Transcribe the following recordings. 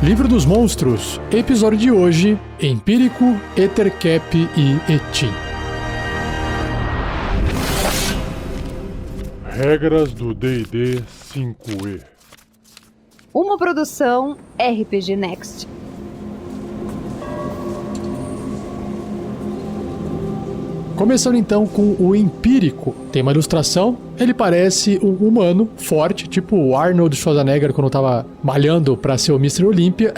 Livro dos Monstros, episódio de hoje, Empírico, Ettercap e Etim. Regras do D&D 5e. Uma produção RPG Next. Começando então com o Empírico. Tem uma ilustração, ele parece um humano forte, tipo o Arnold Schwarzenegger quando tava malhando pra ser o Mr. Olympia.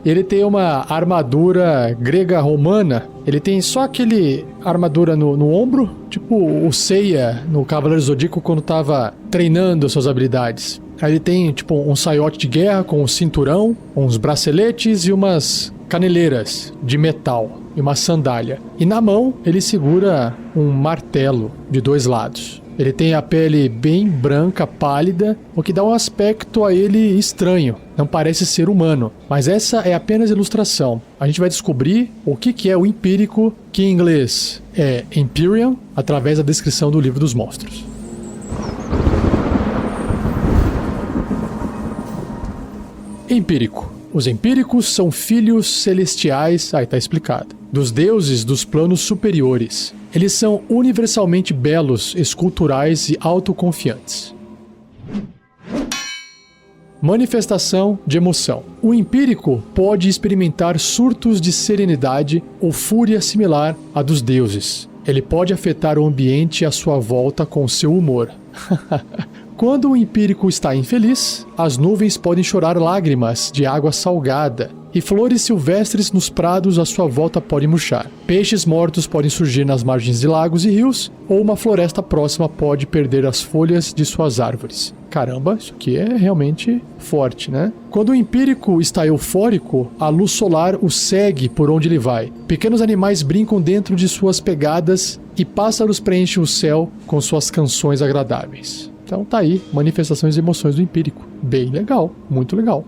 Ele tem uma armadura grega romana, ele tem só aquele armadura no ombro, tipo o Seiya no Cavaleiro Zodíaco quando tava treinando suas habilidades. Aí ele tem tipo um saiote de guerra com um cinturão, uns braceletes e umas caneleiras de metal e uma sandália. E na mão ele segura um martelo de 2 lados. Ele tem a pele bem branca, pálida, o que dá um aspecto a ele estranho. Não parece ser humano, mas essa é apenas ilustração. A gente vai descobrir o que é o Empírico, que em inglês é Empyrean, através da descrição do Livro dos Monstros. Empírico. Os empíricos são filhos celestiais, tá explicado, dos deuses dos planos superiores. Eles são universalmente belos, esculturais e autoconfiantes. Manifestação de emoção. O empírico pode experimentar surtos de serenidade ou fúria similar à dos deuses. Ele pode afetar o ambiente à sua volta com seu humor. Quando o empírico está infeliz, as nuvens podem chorar lágrimas de água salgada, e flores silvestres nos prados à sua volta podem murchar. Peixes mortos podem surgir nas margens de lagos e rios, ou uma floresta próxima pode perder as folhas de suas árvores. Caramba, isso aqui é realmente forte, né? Quando o empírico está eufórico, a luz solar o segue por onde ele vai. Pequenos animais brincam dentro de suas pegadas e pássaros preenchem o céu com suas canções agradáveis. Então tá aí, manifestações e emoções do empírico. Bem legal, muito legal.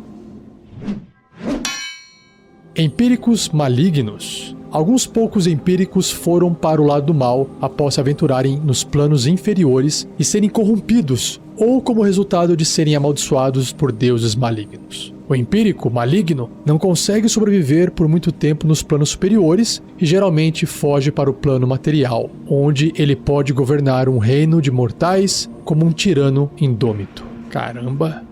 Empíricos malignos. Alguns poucos empíricos foram para o lado do mal após se aventurarem nos planos inferiores e serem corrompidos, ou como resultado de serem amaldiçoados por deuses malignos. O empírico maligno não consegue sobreviver por muito tempo nos planos superiores e geralmente foge para o plano material, onde ele pode governar um reino de mortais como um tirano indômito. Caramba!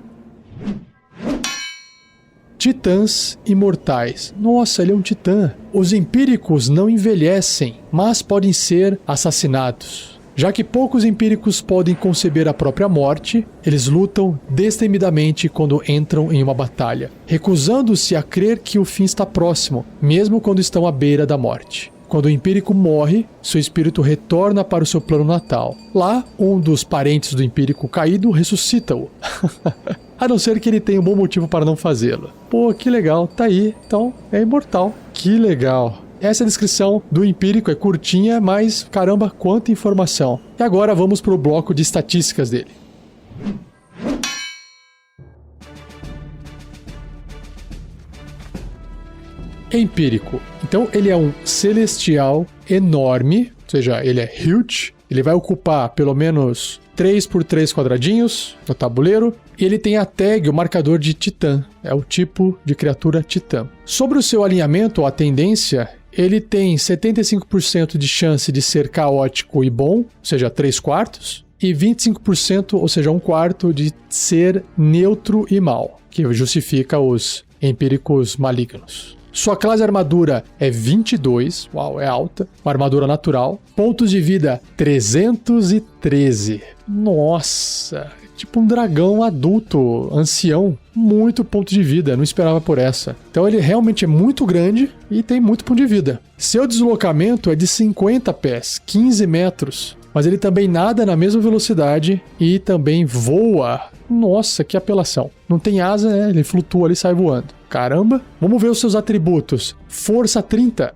Titãs imortais. Nossa, ele é um titã. Os empíricos não envelhecem, mas podem ser assassinados. Já que poucos empíricos podem conceber a própria morte, eles lutam destemidamente quando entram em uma batalha, recusando-se a crer que o fim está próximo, mesmo quando estão à beira da morte. Quando o empírico morre, seu espírito retorna para o seu plano natal. Lá, um dos parentes do empírico caído ressuscita-o. A não ser que ele tenha um bom motivo para não fazê-lo. Pô, que legal, tá aí. Então, é imortal. Que legal. Essa descrição do empírico é curtinha, mas caramba, quanta informação. E agora vamos para o bloco de estatísticas dele. Empírico. Então ele é um celestial enorme, ou seja, ele é huge. Ele vai ocupar pelo menos 3 por 3 quadradinhos no tabuleiro. E ele tem a tag, o marcador de titã. É o tipo de criatura titã. Sobre o seu alinhamento ou a tendência, ele tem 75% de chance de ser caótico e bom, ou seja, 3/4. E 25%, ou seja, 1/4 de ser neutro e mal, que justifica os empíricos malignos. Sua classe de armadura é 22, uau, é alta, uma armadura natural. Pontos de vida, 313. Nossa, tipo um dragão adulto, ancião, muito ponto de vida, não esperava por essa. Então ele realmente é muito grande e tem muito ponto de vida. Seu deslocamento é de 50 pés, 15 metros, mas ele também nada na mesma velocidade e também voa. Nossa, que apelação. Não tem asa, né? Ele flutua ali e sai voando. Caramba. Vamos ver os seus atributos. Força 30.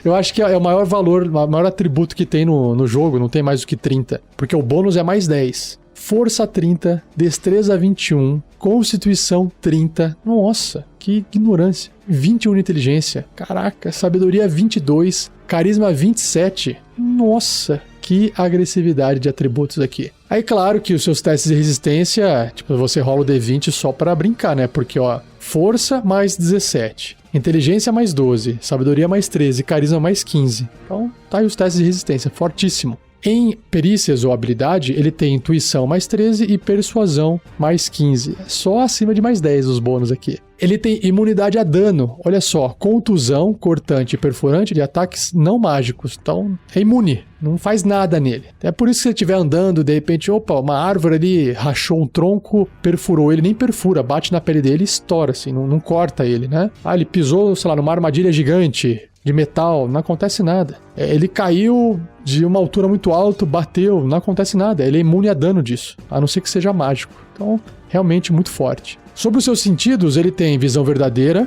Eu acho que é o maior valor, o maior atributo que tem no jogo, não tem mais do que 30. Porque o bônus é mais 10. Força 30, Destreza 21, Constituição 30. Nossa, que ignorância. 21 de inteligência. Caraca, Sabedoria 22, Carisma 27. Nossa, Que agressividade de atributos aqui. Aí, claro que os seus testes de resistência, tipo, você rola o D20 só pra brincar, né? Porque, ó, força mais 17, inteligência mais 12, sabedoria mais 13, carisma mais 15. Então, tá aí os testes de resistência, fortíssimo. Em perícias ou habilidade, ele tem intuição mais 13 e persuasão mais 15. É só acima de mais 10 os bônus aqui. Ele tem imunidade a dano. Olha só, contusão, cortante e perfurante de ataques não mágicos. Então, é imune. Não faz nada nele. É por isso que se você estiver andando, de repente, opa, uma árvore ali rachou um tronco, perfurou ele, nem perfura, bate na pele dele e estoura, assim, não corta ele, né? Ah, ele pisou, sei lá, numa armadilha gigante de metal, não acontece nada. Ele caiu de uma altura muito alta, bateu, não acontece nada. Ele é imune a dano disso, a não ser que seja mágico. Então, realmente muito forte. Sobre os seus sentidos, ele tem visão verdadeira.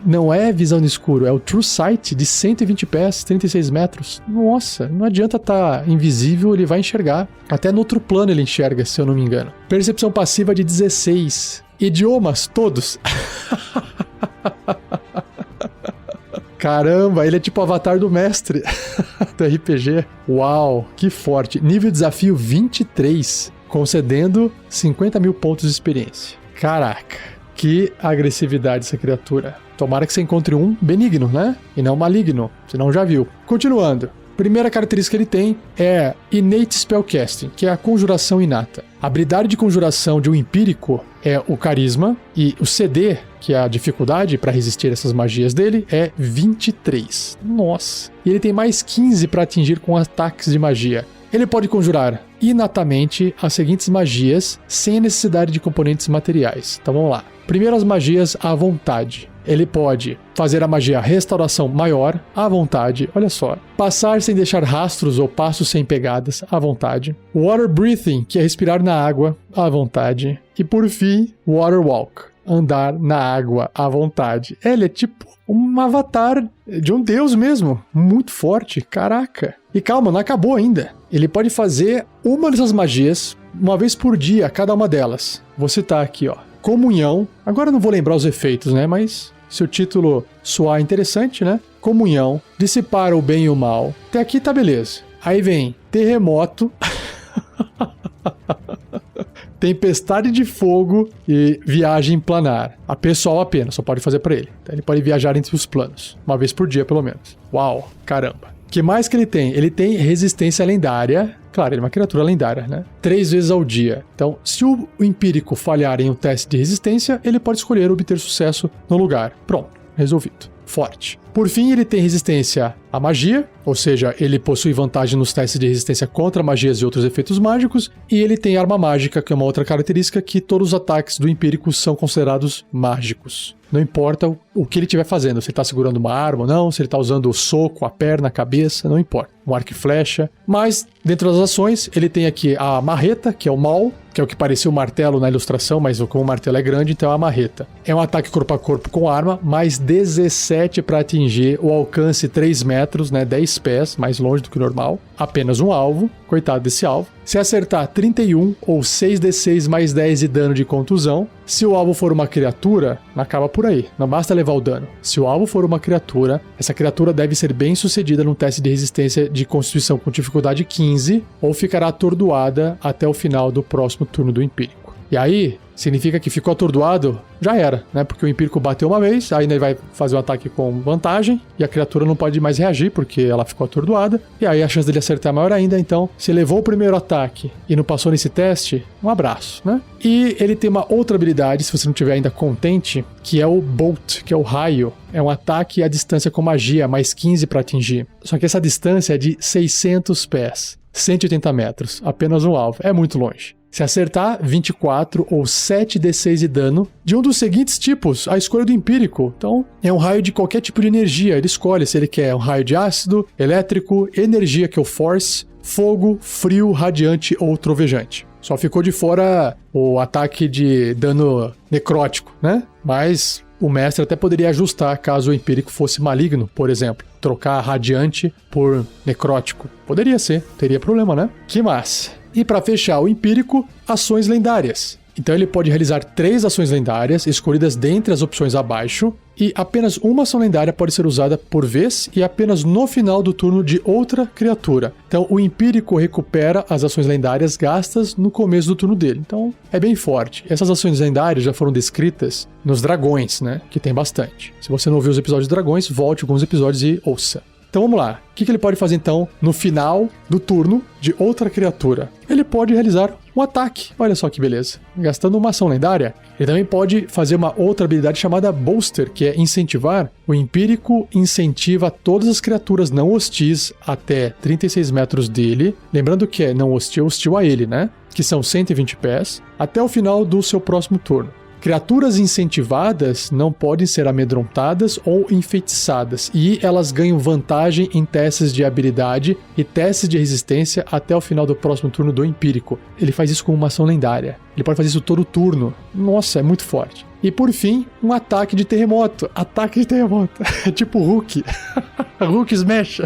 Não é visão no escuro, é o True Sight de 120 pés, 36 metros. Nossa, não adianta estar invisível, ele vai enxergar. Até no outro plano ele enxerga, se eu não me engano. Percepção passiva de 16. Idiomas, todos. Caramba, ele é tipo o avatar do mestre do RPG. Uau, que forte. Nível de desafio 23, concedendo 50 mil pontos de experiência. Caraca, que agressividade essa criatura. Tomara que você encontre um benigno, né? E não maligno, senão já viu. Continuando. Primeira característica que ele tem é Innate Spellcasting, que é a conjuração inata. A habilidade de conjuração de um empírico é o carisma, e o CD, que é a dificuldade para resistir essas magias dele, é 23. Nossa! E ele tem mais 15 para atingir com ataques de magia. Ele pode conjurar inatamente as seguintes magias, sem a necessidade de componentes materiais. Então vamos lá. Primeiro, as magias à vontade. Ele pode fazer a magia Restauração Maior à vontade, olha só. Passar sem deixar rastros ou passos sem pegadas à vontade. Water Breathing, que é respirar na água à vontade. E por fim, Water Walk, andar na água à vontade. Ele é tipo um avatar de um deus mesmo, muito forte, caraca. E calma, não acabou ainda. Ele pode fazer uma dessas magias uma vez por dia, cada uma delas. Vou citar aqui, ó. Comunhão, agora eu não vou lembrar os efeitos, né, mas se o título soar interessante, né? Comunhão, dissipar o bem e o mal. Até aqui tá beleza. Aí vem terremoto, tempestade de fogo e viagem planar. A pessoal apenas, só pode fazer pra ele. Então ele pode viajar entre os planos, uma vez por dia pelo menos. Uau, caramba. O que mais que ele tem? Ele tem resistência lendária. Claro, ele é uma criatura lendária, né? 3 vezes ao dia. Então, se o empírico falhar em um teste de resistência, ele pode escolher obter sucesso no lugar. Pronto, resolvido. Forte. Por fim, ele tem resistência à magia, ou seja, ele possui vantagem nos testes de resistência contra magias e outros efeitos mágicos, e ele tem arma mágica, que é uma outra característica que todos os ataques do empírico são considerados mágicos. Não importa o que ele estiver fazendo, se ele está segurando uma arma ou não, se ele está usando o soco, a perna, a cabeça, não importa. Um arco e flecha. Mas, dentro das ações, ele tem aqui a marreta, que é o mal, que é o que parecia o martelo na ilustração, mas como o martelo é grande, então é a marreta. É um ataque corpo a corpo com arma, mais 17 para atingir o alcance 3 metros, né, 10 pés, mais longe do que o normal. Apenas um alvo, coitado desse alvo. Se acertar 31 ou 6d6 mais 10 de dano de contusão, se o alvo for uma criatura, acaba por aí, não basta levar o dano. Se o alvo for uma criatura, essa criatura deve ser bem sucedida num teste de resistência de constituição com dificuldade 15 ou ficará atordoada até o final do próximo turno do empírico. E aí, significa que ficou atordoado, já era, né? Porque o empírico bateu uma vez, aí ele vai fazer o ataque com vantagem e a criatura não pode mais reagir porque ela ficou atordoada. E aí a chance dele acertar é maior ainda, então se levou o primeiro ataque e não passou nesse teste, um abraço, né? E ele tem uma outra habilidade, se você não estiver ainda contente, que é o Bolt, que é o raio. É um ataque à distância com magia, mais 15 para atingir. Só que essa distância é de 600 pés, 180 metros, apenas um alvo, é muito longe. Se acertar, 24 ou 7d6 de dano de um dos seguintes tipos, a escolha do empírico. Então, é um raio de qualquer tipo de energia. Ele escolhe se ele quer um raio de ácido, elétrico, energia, que é o Force, fogo, frio, radiante ou trovejante. Só ficou de fora o ataque de dano necrótico, né? Mas o mestre até poderia ajustar caso o empírico fosse maligno, por exemplo. Trocar radiante por necrótico. Poderia ser, teria problema, né? Que massa! E para fechar o empírico, ações lendárias. Então ele pode realizar 3 ações lendárias, escolhidas dentre as opções abaixo, e apenas uma ação lendária pode ser usada por vez e apenas no final do turno de outra criatura. Então o Empírico recupera as ações lendárias gastas no começo do turno dele. Então é bem forte. Essas ações lendárias já foram descritas nos dragões, né? Que tem bastante. Se você não ouviu os episódios de dragões, volte alguns episódios e ouça. Então vamos lá. O que ele pode fazer então no final do turno de outra criatura? Ele pode realizar um ataque. Olha só que beleza. Gastando uma ação lendária. Ele também pode fazer uma outra habilidade chamada Bolster, que é incentivar. O Empírico incentiva todas as criaturas não hostis até 36 metros dele. Lembrando que é não hostil, hostil a ele, né? Que são 120 pés. Até o final do seu próximo turno. Criaturas incentivadas não podem ser amedrontadas ou enfeitiçadas, e elas ganham vantagem em testes de habilidade e testes de resistência até o final do próximo turno do Empírico. Ele faz isso com uma ação lendária. Ele pode fazer isso todo turno. Nossa, é muito forte. E por fim, um ataque de terremoto. Ataque de terremoto. É tipo Hulk. Hulk Smash.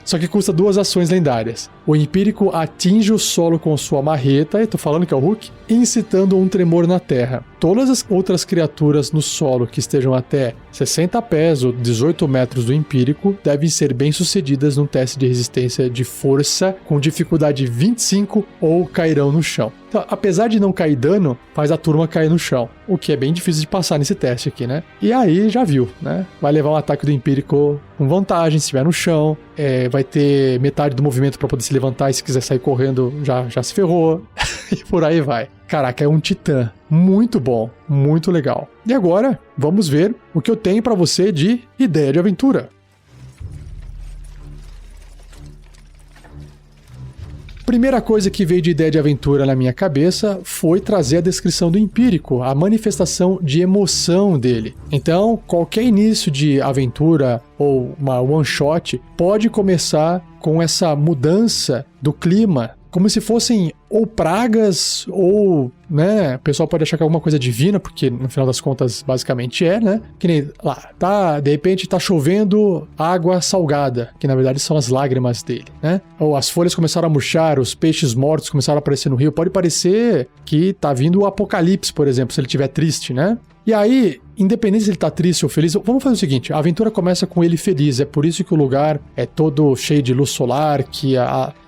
Só que custa 2 ações lendárias. O Empírico atinge o solo com sua marreta, eu tô falando que é o Hulk, incitando um tremor na terra. Todas as outras criaturas no solo que estejam até 60 pés ou 18 metros do Empírico devem ser bem-sucedidas num teste de resistência de força com dificuldade 25 ou cairão no chão. Então, apesar de não cair dano, faz a turma cair no chão, o que é bem difícil de passar nesse teste aqui, né? E aí, já viu, né? Vai levar um ataque do Empírico com vantagem se estiver no chão, vai ter metade do movimento para poder se levantar e se quiser sair correndo já se ferrou, e por aí vai. Caraca, é um titã. Muito bom, muito legal. E agora, vamos ver o que eu tenho para você de ideia de aventura. Primeira coisa que veio de ideia de aventura na minha cabeça foi trazer a descrição do Empírico, a manifestação de emoção dele. Então, qualquer início de aventura ou uma one-shot pode começar com essa mudança do clima, como se fossem ou pragas ou, né, o pessoal pode achar que é alguma coisa divina, porque no final das contas basicamente é, né, que nem lá, de repente tá chovendo água salgada, que na verdade são as lágrimas dele, né, ou as folhas começaram a murchar, os peixes mortos começaram a aparecer no rio, pode parecer que tá vindo o apocalipse, por exemplo, se ele estiver triste, né. E aí, independente se ele tá triste ou feliz, vamos fazer o seguinte, a aventura começa com ele feliz, é por isso que o lugar é todo cheio de luz solar, que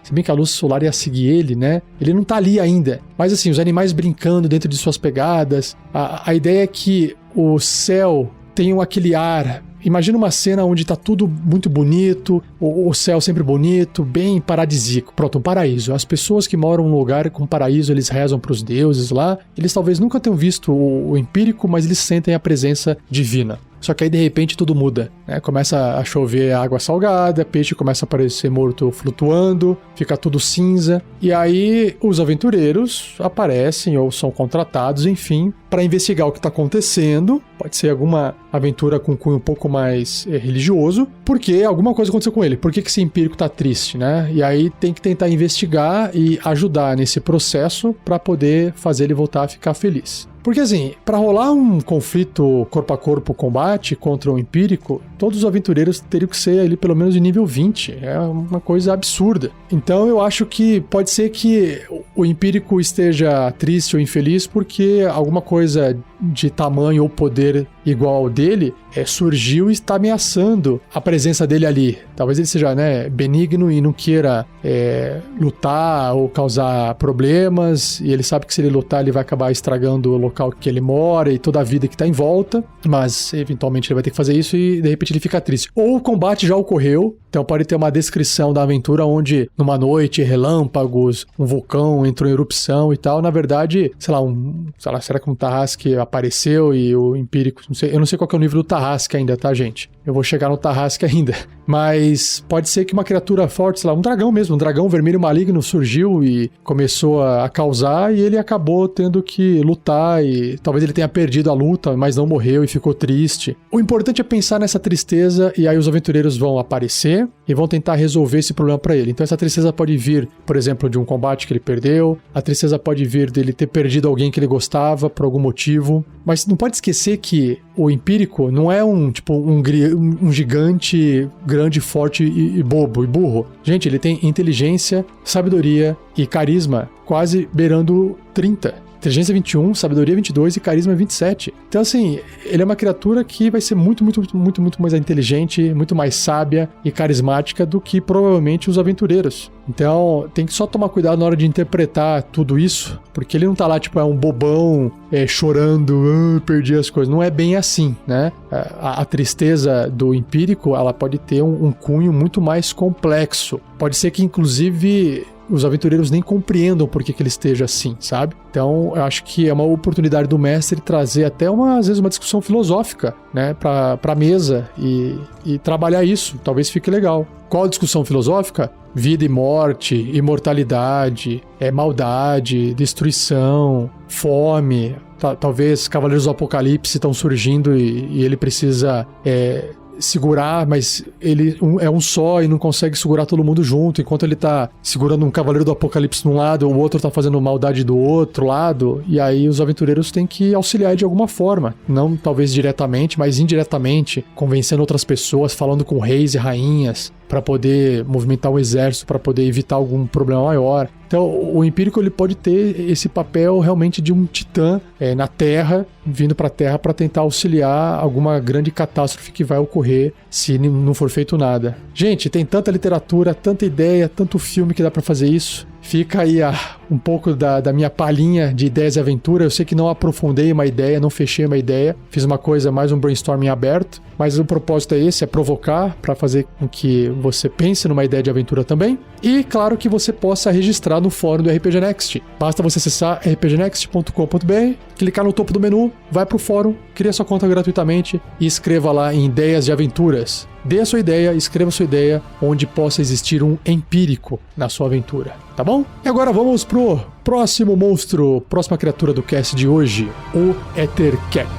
se bem que a luz solar ia seguir ele, né? Ele não tá ali ainda, mas assim, os animais brincando dentro de suas pegadas, a ideia é que o céu tem aquele ar. Imagina uma cena onde tá tudo muito bonito, o céu sempre bonito, bem paradisíaco. Pronto, um paraíso. As pessoas que moram num lugar com paraíso, eles rezam pros deuses lá. Eles talvez nunca tenham visto o Empírico, mas eles sentem a presença divina. Só que aí, de repente, tudo muda, né? Começa a chover água salgada, peixe começa a aparecer morto flutuando, fica tudo cinza. E aí, os aventureiros aparecem ou são contratados, enfim, para investigar o que está acontecendo. Pode ser alguma aventura com cunho um pouco mais religioso, porque alguma coisa aconteceu com ele. Por que esse Empírico tá triste, né? E aí tem que tentar investigar e ajudar nesse processo para poder fazer ele voltar a ficar feliz. Porque assim, para rolar um conflito corpo a corpo combate contra o Empírico, todos os aventureiros teriam que ser ali pelo menos de nível 20. É uma coisa absurda. Então eu acho que pode ser que o Empírico esteja triste ou infeliz porque alguma coisa de tamanho ou poder igual ao dele surgiu e está ameaçando a presença dele ali. Talvez ele seja, né, benigno e não queira lutar ou causar problemas, e ele sabe que se ele lutar ele vai acabar estragando o local que ele mora e toda a vida que está em volta, mas eventualmente ele vai ter que fazer isso e de repente ele fica triste. Ou o combate já ocorreu, então pode ter uma descrição da aventura onde numa noite, relâmpagos, um vulcão entrou em erupção e tal. Na verdade, sei lá, será que um Tarrasque apareceu e o Empírico, não sei, eu não sei qual que é o nível do Tarrasque ainda, tá, gente? Eu vou chegar no Tarrasque ainda. Mas pode ser que uma criatura forte, sei lá, um dragão mesmo, um dragão vermelho maligno surgiu e começou a causar, e ele acabou tendo que lutar e talvez ele tenha perdido a luta, mas não morreu e ficou triste. O importante é pensar nessa tristeza, e aí os aventureiros vão aparecer e vão tentar resolver esse problema pra ele. Então essa tristeza pode vir, por exemplo, de um combate que ele perdeu, a tristeza pode vir dele ter perdido alguém que ele gostava por algum motivo, mas não pode esquecer que o Empírico não é um gigante grande, forte e bobo e burro. Gente, ele tem inteligência, sabedoria e carisma quase beirando 30. inteligência 21, sabedoria 22 e carisma 27. Então, assim, ele é uma criatura que vai ser muito mais inteligente, muito mais sábia e carismática do que provavelmente os aventureiros. Então, tem que só tomar cuidado na hora de interpretar tudo isso, porque ele não tá lá, tipo, é um bobão chorando, perdi as coisas. Não é bem assim, né? A tristeza do empírico, ela pode ter um cunho muito mais complexo. Pode ser que, inclusive, os aventureiros nem compreendam por que ele esteja assim, sabe? Então, eu acho que é uma oportunidade do mestre trazer até às vezes uma discussão filosófica, né, pra mesa e trabalhar isso. Talvez fique legal. Qual a discussão filosófica? Vida e morte, imortalidade, maldade, destruição, fome. Talvez Cavaleiros do Apocalipse estão surgindo e ele precisa segurar, mas ele é um só e não consegue segurar todo mundo junto, enquanto ele tá segurando um Cavaleiro do Apocalipse de um lado, o outro tá fazendo maldade do outro lado, e aí os aventureiros têm que auxiliar de alguma forma, não talvez diretamente, mas indiretamente, convencendo outras pessoas, falando com reis e rainhas, para poder movimentar o exército, para poder evitar algum problema maior. Então, o empírico ele pode ter esse papel realmente de um titã na Terra, vindo para a Terra para tentar auxiliar alguma grande catástrofe que vai ocorrer se não for feito nada. Gente, tem tanta literatura, tanta ideia, tanto filme que dá para fazer isso. Fica aí um pouco da minha palhinha de ideias e aventura. Eu sei que não aprofundei uma ideia, não fechei uma ideia. Fiz uma coisa, mais um brainstorming aberto. Mas o propósito é esse, é provocar, para fazer com que você pense numa ideia de aventura também. E claro que você possa registrar no fórum do RPG Next. Basta você acessar rpgnext.com.br, clicar no topo do menu, vai pro fórum, cria sua conta gratuitamente e escreva lá em ideias de aventuras. Dê a sua ideia, escreva a sua ideia, onde possa existir um empírico na sua aventura, tá bom? E agora vamos pro próximo monstro, próxima criatura do cast de hoje, o Ettercap.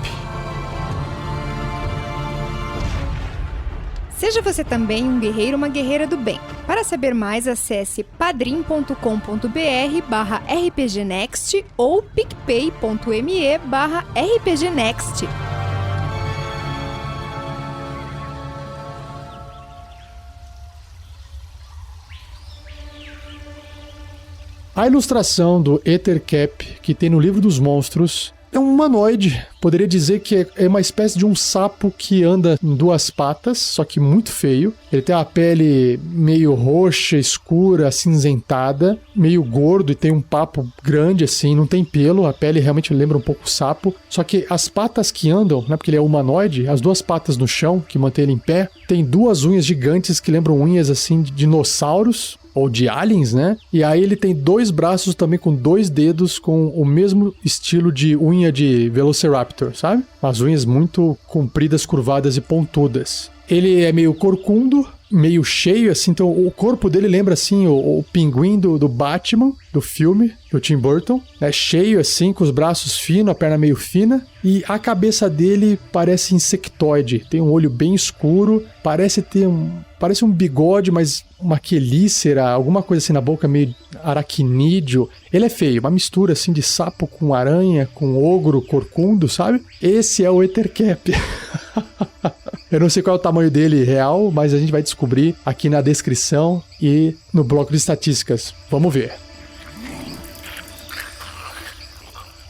Seja você também um guerreiro ou uma guerreira do bem. Para saber mais, acesse padrim.com.br/rpgnext ou picpay.me/rpgnext. A ilustração do Ettercap que tem no Livro dos Monstros é um humanoide. Poderia dizer que é uma espécie de um sapo que anda em duas patas, só que muito feio. Ele tem uma pele meio roxa, escura, acinzentada, meio gordo e tem um papo grande assim, não tem pelo, a pele realmente lembra um pouco o sapo. Só que as patas que andam, né, porque ele é humanoide, as duas patas no chão, que mantém ele em pé, tem duas unhas gigantes que lembram unhas assim de dinossauros, ou de aliens, né? E aí ele tem dois braços também com dois dedos com o mesmo estilo de unha de Velociraptor, sabe? Umas unhas muito compridas, curvadas e pontudas. Ele é meio corcundo, meio cheio, assim, então o corpo dele lembra, assim, o pinguim do Batman, do filme, do Tim Burton, né? Cheio, assim, com os braços finos, a perna meio fina, e a cabeça dele parece insectoide, tem um olho bem escuro, parece um bigode, mas uma quelícera, alguma coisa assim na boca, meio aracnídeo. Ele é feio, uma mistura, assim, de sapo com aranha, com ogro, corcundo, sabe? Esse é o Ettercap. Eu não sei qual é o tamanho dele real, mas a gente vai descobrir aqui na descrição e no bloco de estatísticas. Vamos ver.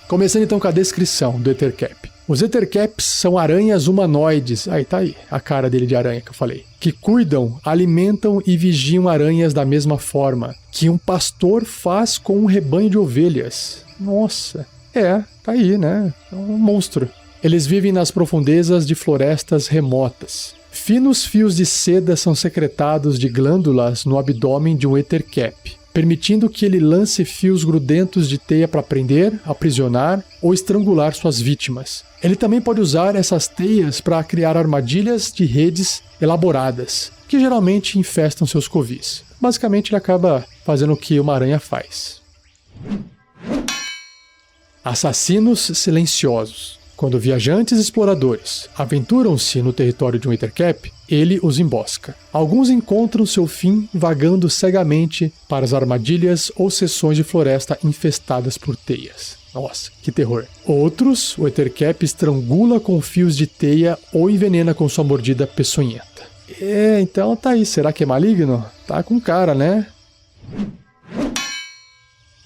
Começando então com a descrição do Ettercap. Os Ettercaps são aranhas humanoides, aí tá aí, a cara dele de aranha que eu falei, que cuidam, alimentam e vigiam aranhas da mesma forma que um pastor faz com um rebanho de ovelhas. Nossa, tá aí, né? É um monstro. Eles vivem nas profundezas de florestas remotas. Finos fios de seda são secretados de glândulas no abdômen de um Ettercap, permitindo que ele lance fios grudentos de teia para prender, aprisionar ou estrangular suas vítimas. Ele também pode usar essas teias para criar armadilhas de redes elaboradas, que geralmente infestam seus covis. Basicamente, ele acaba fazendo o que uma aranha faz. Assassinos silenciosos. Quando viajantes exploradores aventuram-se no território de um Ettercap, ele os embosca. Alguns encontram seu fim vagando cegamente para as armadilhas ou seções de floresta infestadas por teias. Nossa, que terror. Outros, o Ettercap estrangula com fios de teia ou envenena com sua mordida peçonhenta. Então tá aí. Será que é maligno? Tá com cara, né?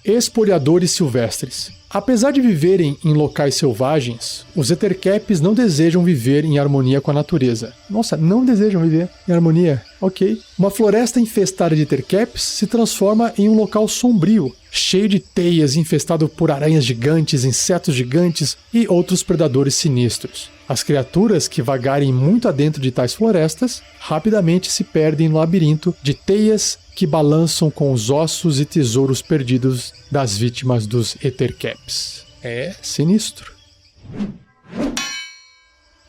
Espoliadores silvestres. Apesar de viverem em locais selvagens, os Ettercaps não desejam viver em harmonia com a natureza. Nossa, não desejam viver em harmonia. Ok. Uma floresta infestada de Ettercaps se transforma em um local sombrio, cheio de teias, infestado por aranhas gigantes, insetos gigantes e outros predadores sinistros. As criaturas que vagarem muito adentro de tais florestas rapidamente se perdem no labirinto de teias que balançam com os ossos e tesouros perdidos das vítimas dos Ettercaps. É sinistro.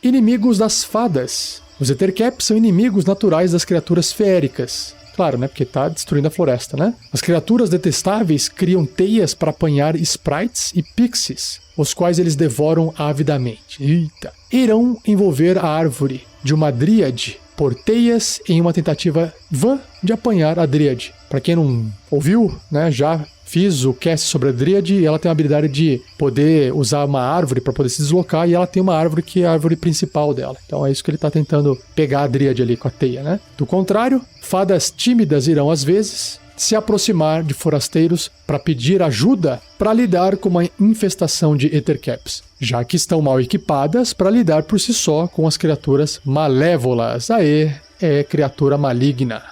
Inimigos das fadas. Os Ettercaps são inimigos naturais das criaturas feéricas. Claro, né? Porque tá destruindo a floresta, né? As criaturas detestáveis criam teias para apanhar sprites e pixies, os quais eles devoram avidamente. Eita! Irão envolver a árvore de uma dríade por teias em uma tentativa vã de apanhar a dríade. Para quem não ouviu, né? Já fiz o cast sobre a dríade e ela tem a habilidade de poder usar uma árvore para poder se deslocar, e ela tem uma árvore que é a árvore principal dela. Então é isso que ele está tentando pegar a dríade ali com a teia, né? Do contrário, fadas tímidas irão às vezes se aproximar de forasteiros para pedir ajuda para lidar com uma infestação de Ettercaps, já que estão mal equipadas para lidar por si só com as criaturas malévolas. Aê, é criatura maligna.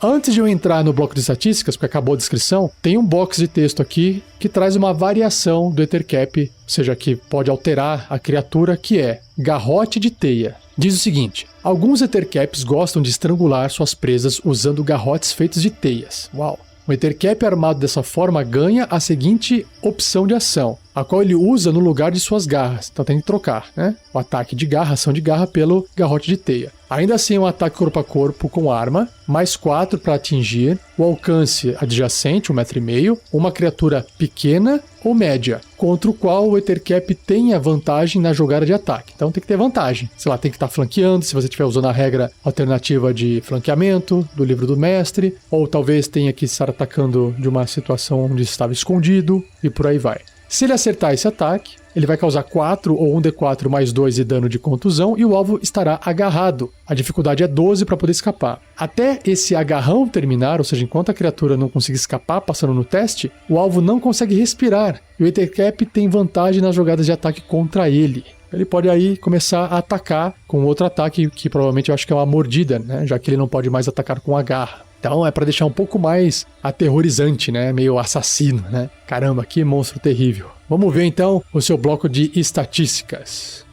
Antes de eu entrar no bloco de estatísticas, porque acabou a descrição, tem um box de texto aqui que traz uma variação do Ettercap, ou seja, que pode alterar a criatura, que é garrote de teia. Diz o seguinte: alguns Ettercaps gostam de estrangular suas presas usando garrotes feitos de teias. Uau! O Ettercap armado dessa forma ganha a seguinte opção de ação, a qual ele usa no lugar de suas garras. Então tem que trocar, né? O ataque de garra, ação de garra, pelo garrote de teia. Ainda assim, um ataque corpo a corpo com arma, mais 4 para atingir, o alcance adjacente, 1,5 m, uma criatura pequena ou média, contra o qual o Ettercap tem a vantagem na jogada de ataque. Então tem que ter vantagem. Sei lá, tem que estar flanqueando, se você estiver usando a regra alternativa de flanqueamento do livro do mestre, ou talvez tenha que estar atacando de uma situação onde estava escondido, e por aí vai. Se ele acertar esse ataque, ele vai causar 4 ou 1d4 mais 2 de dano de contusão e o alvo estará agarrado. A dificuldade é 12 para poder escapar. Até esse agarrão terminar, ou seja, enquanto a criatura não conseguir escapar passando no teste, o alvo não consegue respirar e o Ettercap tem vantagem nas jogadas de ataque contra ele. Ele pode aí começar a atacar com outro ataque, que provavelmente eu acho que é uma mordida, né? Já que ele não pode mais atacar com a garra. Então é para deixar um pouco mais aterrorizante, né? Meio assassino, né? Caramba, que monstro terrível. Vamos ver então o seu bloco de estatísticas.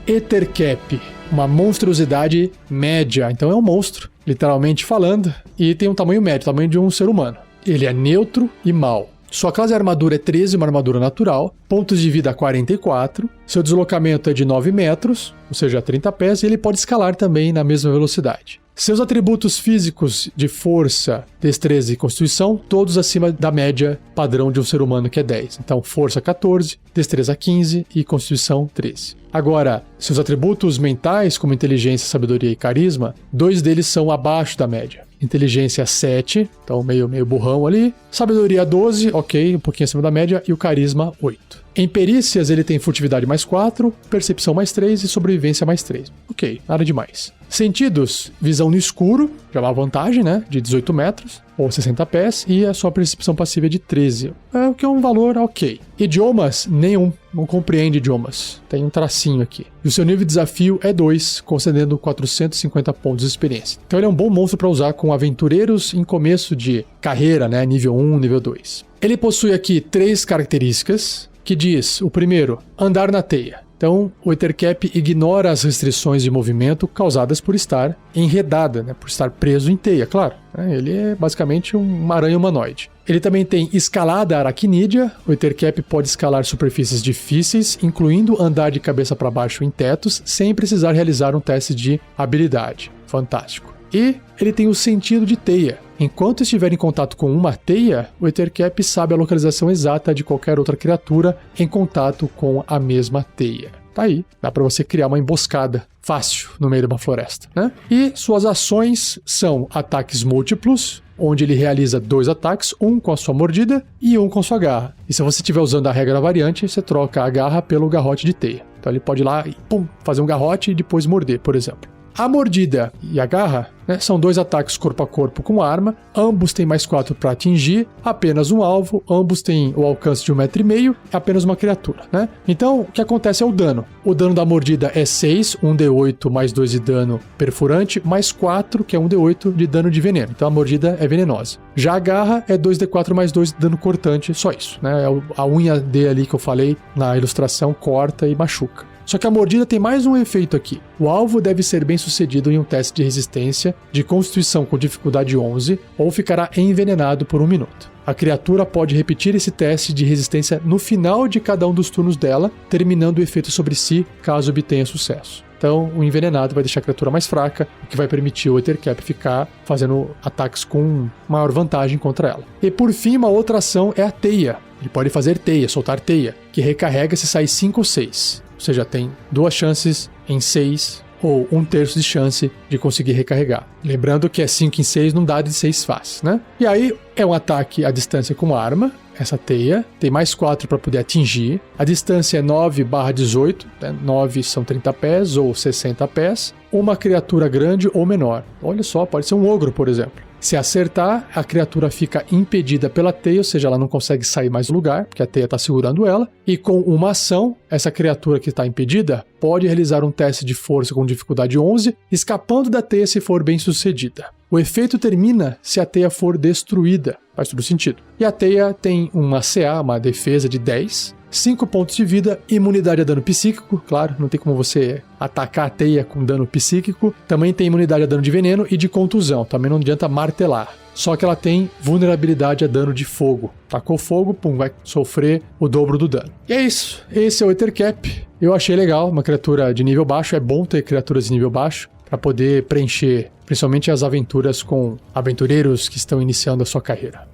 Ettercap, uma monstruosidade média. Então é um monstro, literalmente falando, e tem um tamanho médio, tamanho de um ser humano. Ele é neutro e mau. Sua classe de armadura é 13, uma armadura natural, pontos de vida 44, seu deslocamento é de 9 metros, ou seja, 30 pés, e ele pode escalar também na mesma velocidade. Seus atributos físicos de força, destreza e constituição, todos acima da média padrão de um ser humano, que é 10. Então, força 14, destreza 15 e constituição 13. Agora, seus atributos mentais, como inteligência, sabedoria e carisma, 2 deles são abaixo da média. Inteligência 7, então meio burrão ali. Sabedoria 12, ok, um pouquinho acima da média. E o carisma 8. Em perícias ele tem furtividade mais 4, percepção mais 3 e sobrevivência mais 3. Ok, nada demais. Sentidos, visão no escuro, já é uma vantagem, né? De 18 metros, ou 60 pés, e a sua percepção passiva é de 13. O que é um valor ok. Idiomas, nenhum. Não compreende idiomas. Tem um tracinho aqui. E o seu nível de desafio é 2, concedendo 450 pontos de experiência. Então ele é um bom monstro para usar com aventureiros em começo de carreira, né? Nível 1, nível 2. Ele possui aqui 3 características, que diz, o primeiro, andar na teia. Então, o Ettercap ignora as restrições de movimento causadas por estar enredada, né? Por estar preso em teia, claro. Ele é basicamente uma aranha humanoide. Ele também tem escalada aracnídea. O Ettercap pode escalar superfícies difíceis, incluindo andar de cabeça para baixo em tetos, sem precisar realizar um teste de habilidade. Fantástico. E ele tem o sentido de teia. Enquanto estiver em contato com uma teia, o Ettercap sabe a localização exata de qualquer outra criatura em contato com a mesma teia. Tá aí, dá para você criar uma emboscada fácil no meio de uma floresta, né? E suas ações são ataques múltiplos, onde ele realiza 2 ataques, um com a sua mordida e um com sua garra. E se você estiver usando a regra variante, você troca a garra pelo garrote de teia. Então ele pode ir lá e fazer um garrote e depois morder, por exemplo. A mordida e a garra, né, são 2 ataques corpo a corpo com arma, ambos têm mais 4 para atingir, apenas um alvo, ambos têm o alcance de 1,5 m, apenas uma criatura, né? Então, o que acontece é o dano. O dano da mordida é 6, 1d8 mais 2 de dano perfurante, mais 4, que é 1d8 de dano de veneno. Então a mordida é venenosa. Já a garra é 2d4 mais 2 de dano cortante, só isso, né? A unha D ali que eu falei na ilustração corta e machuca. Só que a mordida tem mais um efeito aqui. O alvo deve ser bem sucedido em um teste de resistência de constituição com dificuldade 11 ou ficará envenenado por 1 minuto. A criatura pode repetir esse teste de resistência no final de cada um dos turnos dela, terminando o efeito sobre si caso obtenha sucesso. Então, o envenenado vai deixar a criatura mais fraca, o que vai permitir o Ettercap ficar fazendo ataques com maior vantagem contra ela. E por fim, uma outra ação é a teia. Ele pode fazer teia, soltar teia, que recarrega se sair 5 ou 6. Ou seja, tem 2 chances em 6 ou 1/3 de chance de conseguir recarregar. Lembrando que é 5 em 6 num dado de 6 faces, né? E aí é um ataque à distância com arma, essa teia, tem mais 4 para poder atingir. A distância é 9/18, né? 9 são 30 pés ou 60 pés. Uma criatura grande ou menor. Olha só, pode ser um ogro, por exemplo. Se acertar, a criatura fica impedida pela teia, ou seja, ela não consegue sair mais do lugar, porque a teia está segurando ela. E com uma ação, essa criatura que está impedida pode realizar um teste de força com dificuldade 11, escapando da teia se for bem sucedida. O efeito termina se a teia for destruída. Faz todo sentido. E a teia tem uma CA, uma defesa de 10, 5 pontos de vida, imunidade a dano psíquico, claro, não tem como você atacar a teia com dano psíquico. Também tem imunidade a dano de veneno e de contusão, também não adianta martelar. Só que ela tem vulnerabilidade a dano de fogo. Tacou fogo, vai sofrer o dobro do dano. E é isso, esse é o Ettercap. Eu achei legal, uma criatura de nível baixo, é bom ter criaturas de nível baixo para poder preencher, principalmente as aventuras com aventureiros que estão iniciando a sua carreira.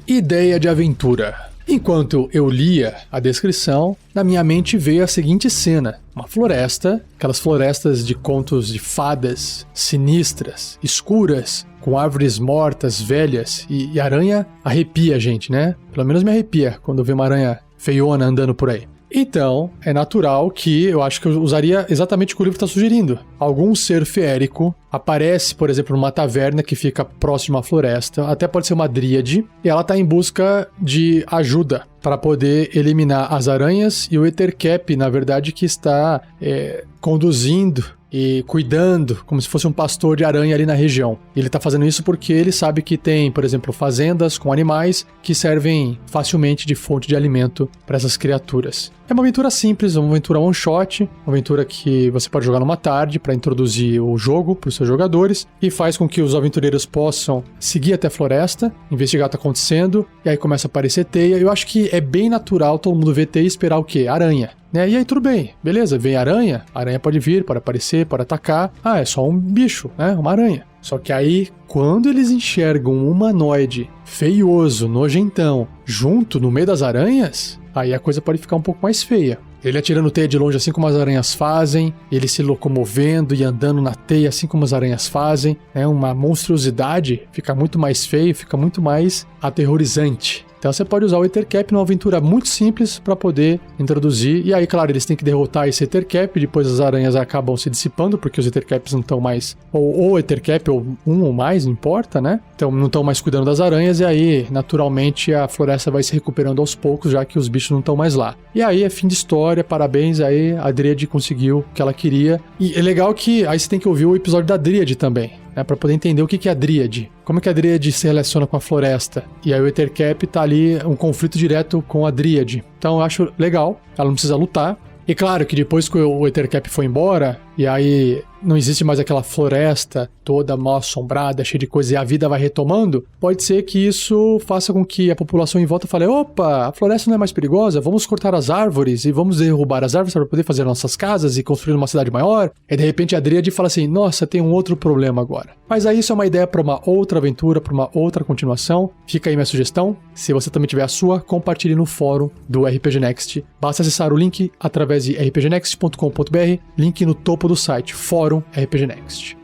Ideia de aventura. Enquanto eu lia a descrição, na minha mente veio a seguinte cena. Uma floresta, aquelas florestas de contos de fadas, sinistras, escuras, com árvores mortas, velhas, e aranha arrepia a gente, né? Pelo menos me arrepia quando eu vejo uma aranha feiona andando por aí. Então, é natural que eu acho que eu usaria exatamente o que o livro está sugerindo. Algum ser feérico aparece, por exemplo, numa taverna que fica próximo à floresta, até pode ser uma dríade, e ela está em busca de ajuda para poder eliminar as aranhas, e o Ettercap, na verdade, que está conduzindo e cuidando, como se fosse um pastor de aranha ali na região. Ele está fazendo isso porque ele sabe que tem, por exemplo, fazendas com animais que servem facilmente de fonte de alimento para essas criaturas. É uma aventura simples, uma aventura one shot, uma aventura que você pode jogar numa tarde para introduzir o jogo para os seus jogadores e faz com que os aventureiros possam seguir até a floresta, investigar o que está acontecendo, e aí começa a aparecer teia. Eu acho que é bem natural todo mundo ver teia e esperar o quê? Aranha. Né? E aí tudo bem, beleza, vem a aranha pode vir, pode aparecer, pode atacar. Ah, é só um bicho, né? Uma aranha. Só que aí, quando eles enxergam um humanoide feioso, nojentão, junto no meio das aranhas, aí a coisa pode ficar um pouco mais feia. Ele atirando teia de longe assim como as aranhas fazem, ele se locomovendo e andando na teia assim como as aranhas fazem, né? Uma monstruosidade, fica muito mais feio, fica muito mais aterrorizante. Então você pode usar o Ettercap numa aventura muito simples para poder introduzir. E aí, claro, eles têm que derrotar esse Ettercap, depois as aranhas acabam se dissipando, porque os Ettercaps não estão mais... Ou Ettercap, ou um ou mais, não importa, né? Então não estão mais cuidando das aranhas, e aí, naturalmente, a floresta vai se recuperando aos poucos, já que os bichos não estão mais lá. E aí é fim de história, parabéns, aí a Dríade conseguiu o que ela queria. E é legal que aí você tem que ouvir o episódio da Dríade também, né, para poder entender o que é a Dríade, como é que a Dríade se relaciona com a floresta. E aí o Ettercap tá ali, um conflito direto com a Dríade. Então eu acho legal, ela não precisa lutar. E claro que depois que o Ettercap foi embora, e aí não existe mais aquela floresta toda mal assombrada, cheia de coisa, e a vida vai retomando, pode ser que isso faça com que a população em volta fale: opa, a floresta não é mais perigosa, vamos cortar as árvores e vamos derrubar as árvores para poder fazer nossas casas e construir uma cidade maior. E de repente a Dríade fala assim: nossa, tem um outro problema agora. Mas aí isso é uma ideia para uma outra aventura, para uma outra continuação. Fica aí minha sugestão. Se você também tiver a sua, compartilhe no fórum do RPG Next. Basta acessar o link através de rpgnext.com.br, link no topo do site, Fórum RPG Next.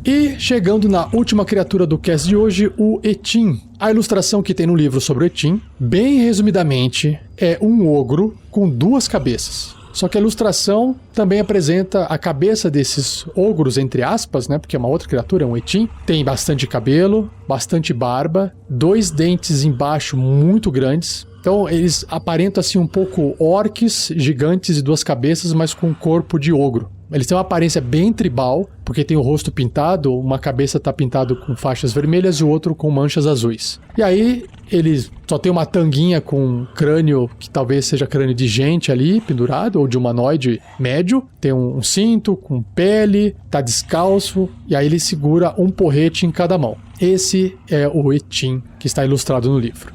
E chegando na última criatura do cast de hoje, o Etin. A ilustração que tem no livro sobre o Etin, bem resumidamente, é um ogro com 2 cabeças. Só que a ilustração também apresenta a cabeça desses ogros, entre aspas, né? Porque é uma outra criatura, é um Etin. Tem bastante cabelo, bastante barba, 2 dentes embaixo muito grandes. Então eles aparentam assim um pouco orques, gigantes e 2 cabeças, mas com um corpo de ogro. Eles têm uma aparência bem tribal, porque tem o rosto pintado, uma cabeça tá pintado com faixas vermelhas e o outro com manchas azuis. E aí, eles só tem uma tanguinha com um crânio, que talvez seja crânio de gente ali, pendurado, ou de humanoide médio. Tem um cinto com pele, tá descalço, e aí ele segura um porrete em cada mão. Esse é o Etin que está ilustrado no livro.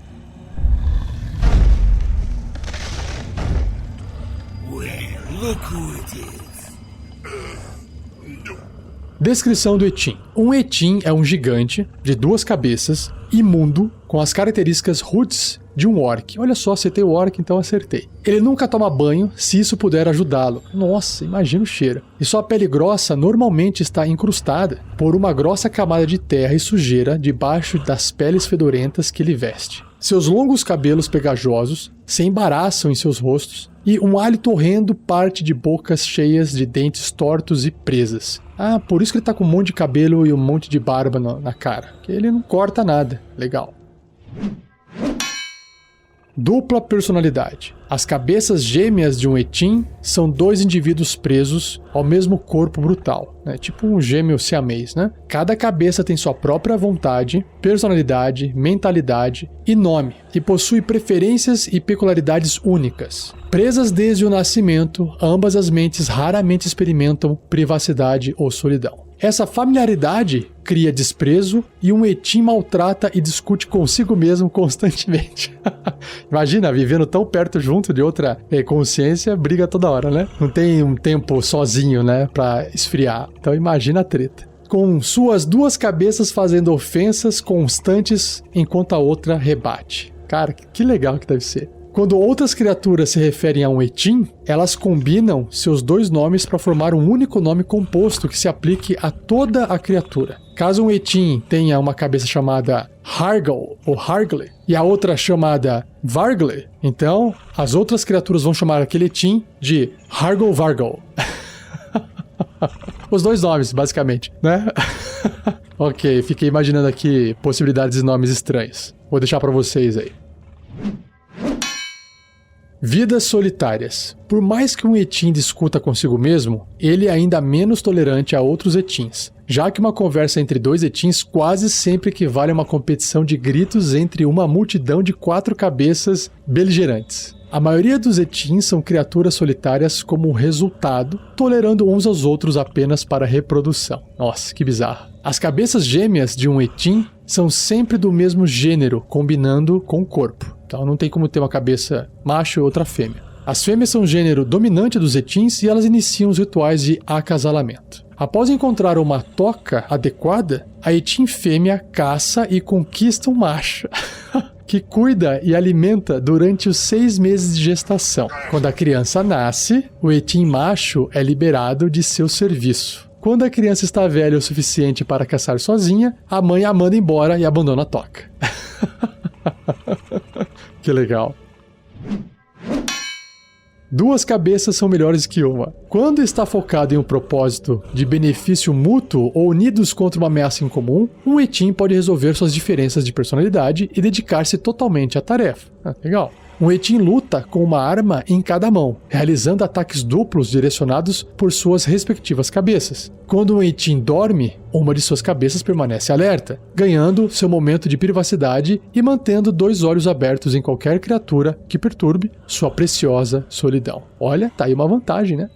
Descrição do Etin. Um Etin é um gigante de 2 cabeças, imundo, com as características roots de um orc. Olha só, acertei o orc, então acertei. Ele nunca toma banho, se isso puder ajudá-lo. Nossa, imagina o cheiro. E sua pele grossa normalmente está incrustada por uma grossa camada de terra e sujeira debaixo das peles fedorentas que ele veste. Seus longos cabelos pegajosos se embaraçam em seus rostos e um hálito horrendo parte de bocas cheias de dentes tortos e presas. Ah, por isso que ele tá com um monte de cabelo e um monte de barba na cara. Que ele não corta nada. Legal. Dupla personalidade. As cabeças gêmeas de um Etin são 2 indivíduos presos ao mesmo corpo brutal, né? Tipo um gêmeo siamês, né? Cada cabeça tem sua própria vontade, personalidade, mentalidade e nome, e possui preferências e peculiaridades únicas. Presas desde o nascimento, ambas as mentes raramente experimentam privacidade ou solidão. Essa familiaridade cria desprezo e um Etin maltrata e discute consigo mesmo constantemente. Imagina, vivendo tão perto junto de outra consciência, briga toda hora, né? Não tem um tempo sozinho, né, pra esfriar. Então imagina a treta. Com suas 2 cabeças fazendo ofensas constantes enquanto a outra rebate. Cara, que legal que deve ser. Quando outras criaturas se referem a um Etin, elas combinam seus 2 nomes para formar um único nome composto que se aplique a toda a criatura. Caso um Etin tenha uma cabeça chamada Hargal ou Hargle e a outra chamada Vargle, então as outras criaturas vão chamar aquele Etin de Hargal Vargal. Os 2 nomes, basicamente, né? Ok, fiquei imaginando aqui possibilidades de nomes estranhos. Vou deixar para vocês aí. Vidas solitárias. Por mais que um Etin discuta consigo mesmo, ele é ainda menos tolerante a outros Etins, já que uma conversa entre 2 Etins quase sempre equivale a uma competição de gritos entre uma multidão de 4 cabeças beligerantes. A maioria dos Etins são criaturas solitárias como resultado, tolerando uns aos outros apenas para reprodução. Nossa, que bizarro. As cabeças gêmeas de um Etin são sempre do mesmo gênero, combinando com o corpo. Então não tem como ter uma cabeça macho e outra fêmea. As fêmeas são o gênero dominante dos Etins e elas iniciam os rituais de acasalamento. Após encontrar uma toca adequada, a Etin fêmea caça e conquista um macho, que cuida e alimenta durante os 6 meses de gestação. Quando a criança nasce, o Etin macho é liberado de seu serviço. Quando a criança está velha o suficiente para caçar sozinha, a mãe a manda embora e abandona a toca. Que legal. 2 cabeças são melhores que uma. Quando está focado em um propósito de benefício mútuo ou unidos contra uma ameaça em comum, um Etin pode resolver suas diferenças de personalidade e dedicar-se totalmente à tarefa. Legal. Um Etin luta com uma arma em cada mão, realizando ataques duplos direcionados por suas respectivas cabeças. Quando um Etin dorme, uma de suas cabeças permanece alerta, ganhando seu momento de privacidade e mantendo 2 olhos abertos em qualquer criatura que perturbe sua preciosa solidão. Olha, tá aí uma vantagem, né?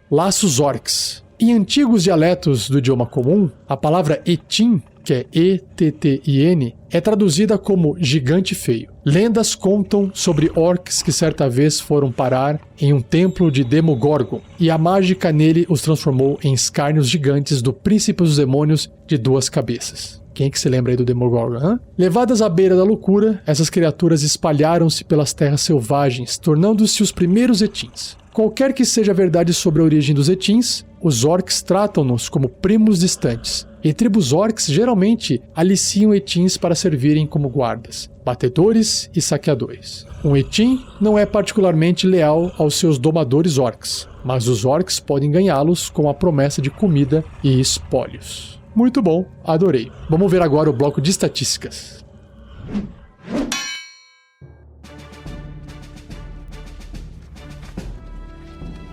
Laços orcs. Em antigos dialetos do idioma comum, a palavra Etin, que é E-T-T-I-N, é traduzida como gigante feio. Lendas contam sobre orcs que certa vez foram parar em um templo de Demogorgon, e a mágica nele os transformou em escárnios gigantes do príncipe dos demônios de 2 cabeças. Quem é que se lembra aí do Demogorgon, hein? Levadas à beira da loucura, essas criaturas espalharam-se pelas terras selvagens, tornando-se os primeiros Etins. Qualquer que seja a verdade sobre a origem dos etins, os orcs tratam-nos como primos distantes. E tribos orcs geralmente aliciam etins para servirem como guardas, batedores e saqueadores. Um etin não é particularmente leal aos seus domadores orcs, mas os orcs podem ganhá-los com a promessa de comida e espólios. Muito bom, adorei. Vamos ver agora o bloco de estatísticas.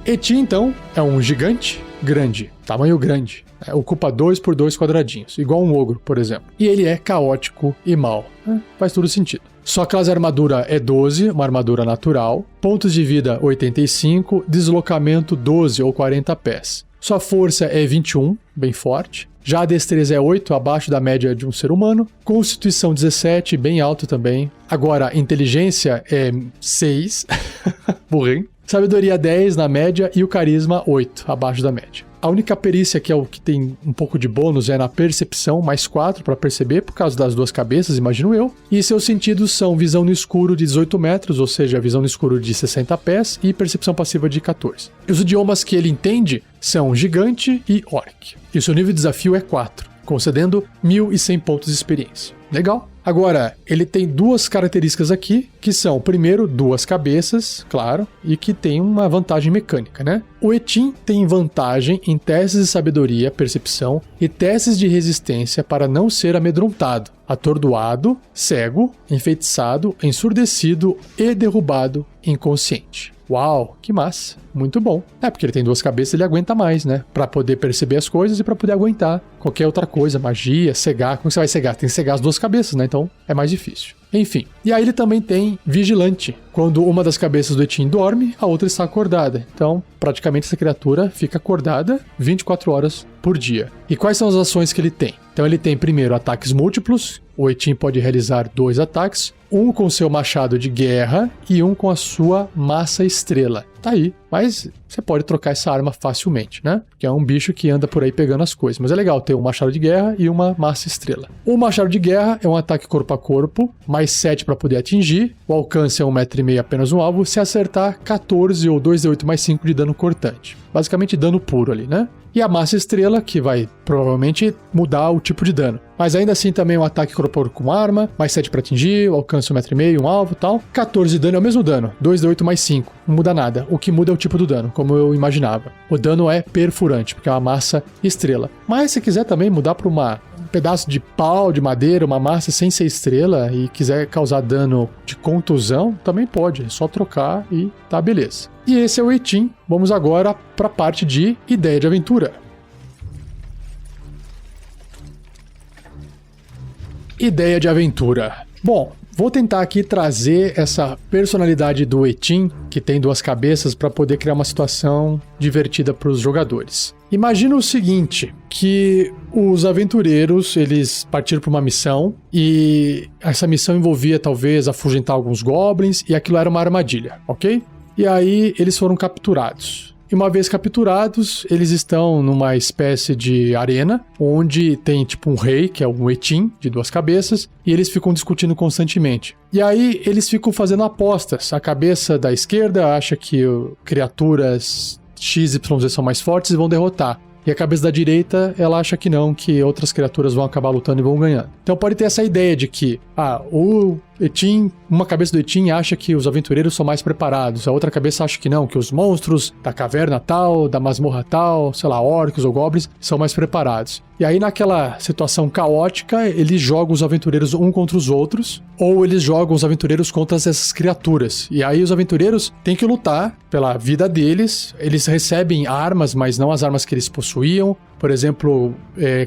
Etin, então, é um gigante grande, tamanho grande. Ocupa 2 por 2 quadradinhos, igual um ogro, por exemplo. E ele é caótico e mau. Faz todo sentido. Sua classe armadura é 12, uma armadura natural. Pontos de vida 85, deslocamento 12 ou 40 pés. Sua força é 21, bem forte. Já a destreza é 8, abaixo da média de um ser humano. Constituição 17, bem alto também. Agora, inteligência é 6, burrinho. Sabedoria 10 na média e o carisma 8, abaixo da média. A única perícia que é o que tem um pouco de bônus é na percepção, mais 4 para perceber, por causa das duas cabeças, imagino eu. E seus sentidos são visão no escuro de 18 metros, ou seja, visão no escuro de 60 pés, e percepção passiva de 14. E os idiomas que ele entende são gigante e orc. E o seu nível de desafio é 4, concedendo 1.100 pontos de experiência. Legal. Agora, ele tem duas características aqui, que são, primeiro, duas cabeças, claro, e que tem uma vantagem mecânica, né? O etin tem vantagem em testes de sabedoria, percepção e testes de resistência para não ser amedrontado, atordoado, cego, enfeitiçado, ensurdecido e derrubado inconsciente. Uau, que massa, muito bom. Porque ele tem duas cabeças, ele aguenta mais, né? Pra poder perceber as coisas e pra poder aguentar qualquer outra coisa, magia, cegar. Como você vai cegar? Tem que cegar as duas cabeças, né? Então é mais difícil. Enfim, e aí ele também tem vigilante. Quando uma das cabeças do etin dorme, a outra está acordada. Então, praticamente essa criatura fica acordada 24 horas por dia. E quais são as ações que ele tem? Então ele tem primeiro ataques múltiplos. O etin pode realizar 2 ataques, um com seu machado de guerra e um com a sua massa estrela. Tá aí, mas você pode trocar essa arma facilmente, né? Que é um bicho que anda por aí pegando as coisas. Mas é legal ter um machado de guerra e uma massa estrela. O machado de guerra é um ataque corpo a corpo, mais 7 para poder atingir. O alcance é 1,5 m apenas no alvo. Se acertar, 14 ou 2d8 mais 5 de dano cortante. Basicamente dano puro ali, né? E a massa estrela, que vai provavelmente mudar o tipo de dano. Mas ainda assim também um ataque corpo a corpo com arma, mais 7 para atingir, o alcance 1,5 m, um alvo e tal. 14 de dano é o mesmo dano, 2d8 mais 5. Não muda nada. O que muda é o tipo do dano, como eu imaginava. O dano é perfurante, porque é uma massa estrela. Mas se quiser também mudar para um pedaço de pau, de madeira, uma massa sem ser estrela e quiser causar dano de contusão, também pode. É só trocar e tá beleza. E esse é o etin. Vamos agora para a parte de ideia de aventura. Ideia de aventura. Bom, vou tentar aqui trazer essa personalidade do etin, que tem duas cabeças, para poder criar uma situação divertida para os jogadores. Imagina o seguinte, que os aventureiros, eles partiram para uma missão e essa missão envolvia talvez afugentar alguns goblins e aquilo era uma armadilha, ok? E aí eles foram capturados. E uma vez capturados, eles estão numa espécie de arena, onde tem tipo um rei, que é um etin, de duas cabeças, e eles ficam discutindo constantemente. E aí eles ficam fazendo apostas. A cabeça da esquerda acha que criaturas XYZ são mais fortes e vão derrotar. E a cabeça da direita, ela acha que não, que outras criaturas vão acabar lutando e vão ganhando. Então pode ter essa ideia de que, o etin, uma cabeça do etin acha que os aventureiros são mais preparados, a outra cabeça acha que não, que os monstros da caverna tal, da masmorra tal, sei lá, orcs ou goblins, são mais preparados. E aí naquela situação caótica, eles jogam os aventureiros um contra os outros, ou eles jogam os aventureiros contra essas criaturas. E aí os aventureiros têm que lutar pela vida deles, eles recebem armas, mas não as armas que eles possuíam. Por exemplo,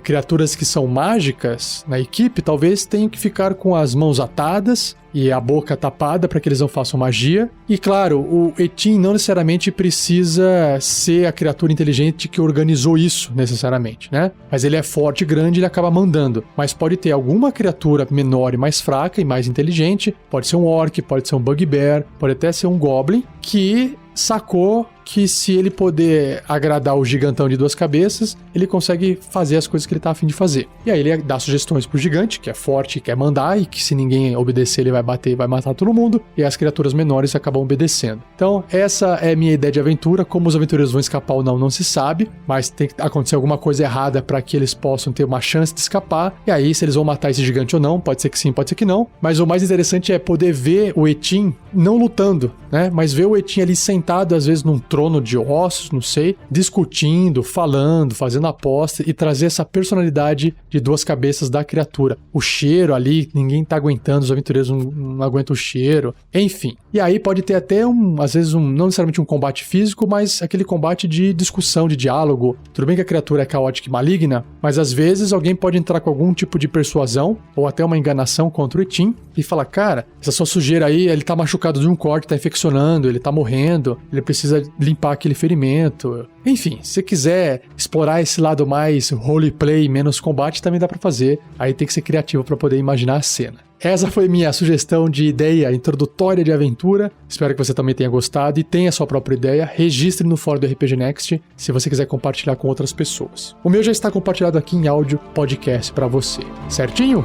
criaturas que são mágicas na equipe talvez tenham que ficar com as mãos atadas e a boca tapada para que eles não façam magia. E claro, o etin não necessariamente precisa ser a criatura inteligente que organizou isso, necessariamente, né? Mas ele é forte e grande, ele acaba mandando. Mas pode ter alguma criatura menor e mais fraca e mais inteligente, pode ser um orc, pode ser um bugbear, pode até ser um goblin, que sacou que se ele poder agradar o gigantão de 2 cabeças, ele consegue fazer as coisas que ele tá a fim de fazer. E aí ele dá sugestões pro gigante, que é forte, quer mandar, e que se ninguém obedecer, ele vai bater e vai matar todo mundo, e as criaturas menores acabam obedecendo. Então, essa é a minha ideia de aventura. Como os aventureiros vão escapar ou não se sabe, mas tem que acontecer alguma coisa errada para que eles possam ter uma chance de escapar, e aí se eles vão matar esse gigante ou não, pode ser que sim, pode ser que não, mas o mais interessante é poder ver o Etim não lutando, né, mas ver o Etim ali sentado, às vezes num trono de ossos, não sei, discutindo, falando, fazendo aposta e trazer essa personalidade de 2 cabeças da criatura. O cheiro ali, ninguém tá aguentando, os aventureiros não aguentam o cheiro, enfim. E aí pode ter até às vezes não necessariamente um combate físico, mas aquele combate de discussão, de diálogo. Tudo bem que a criatura é caótica e maligna, mas às vezes alguém pode entrar com algum tipo de persuasão ou até uma enganação contra o Etim e falar, cara, essa sua sujeira aí, ele tá machucado de um corte, tá infeccionando, ele tá morrendo, ele precisa limpar aquele ferimento. Enfim, se você quiser explorar esse lado mais roleplay, menos combate, também dá pra fazer. Aí tem que ser criativo pra poder imaginar a cena. Essa foi minha sugestão de ideia introdutória de aventura. Espero que você também tenha gostado e tenha a sua própria ideia. Registre no fórum do RPG Next se você quiser compartilhar com outras pessoas. O meu já está compartilhado aqui em áudio podcast pra você. Certinho?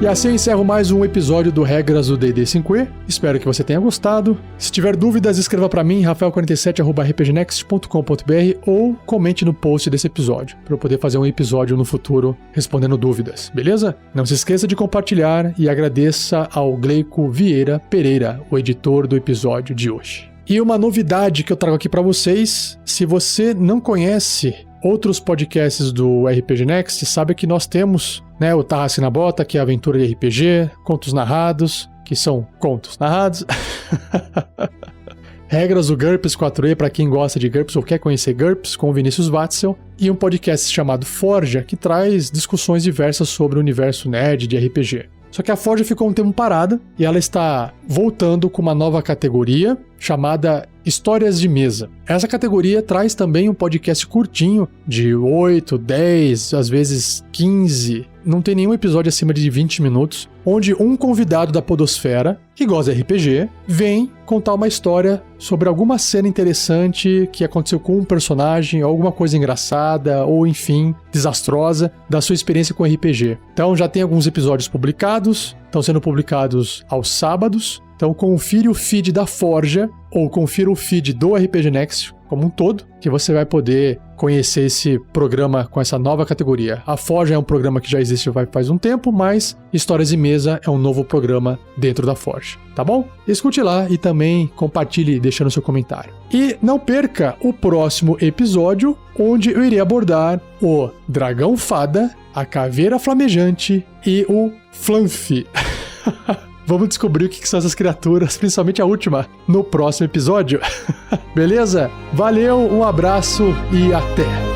E assim eu encerro mais um episódio do Regras do D&D 5e. Espero que você tenha gostado. Se tiver dúvidas, escreva para mim, rafael47@rpgnext.com.br ou comente no post desse episódio, para eu poder fazer um episódio no futuro respondendo dúvidas, beleza? Não se esqueça de compartilhar e agradeça ao Gleico Vieira Pereira, o editor do episódio de hoje. E uma novidade que eu trago aqui para vocês, se você não conhece outros podcasts do RPG Next, sabe que nós temos, né, o Tarrasque na Bota, que é aventura de RPG, Contos Narrados, que são contos narrados, Regras do GURPS 4e, para quem gosta de GURPS ou quer conhecer GURPS, com o Vinícius Watzel, e um podcast chamado Forja, que traz discussões diversas sobre o universo nerd de RPG. Só que a Forja ficou um tempo parada e ela está voltando com uma nova categoria chamada Histórias de Mesa. Essa categoria traz também um podcast curtinho de 8, 10, às vezes 15, não tem nenhum episódio acima de 20 minutos, onde um convidado da podosfera, que gosta de RPG, vem contar uma história sobre alguma cena interessante que aconteceu com um personagem, alguma coisa engraçada, ou enfim, desastrosa, da sua experiência com RPG. Então já tem alguns episódios publicados, estão sendo publicados aos sábados. Então confira o feed da Forja ou confira o feed do RPG Next como um todo, que você vai poder conhecer esse programa com essa nova categoria. A Forja é um programa que já existe faz um tempo, mas Histórias de Mesa é um novo programa dentro da Forja, tá bom? Escute lá e também compartilhe deixando seu comentário. E não perca o próximo episódio, onde eu irei abordar o Dragão Fada, a Caveira Flamejante e o Flanf. Vamos descobrir o que são essas criaturas, principalmente a última, no próximo episódio. Beleza? Valeu, um abraço e até!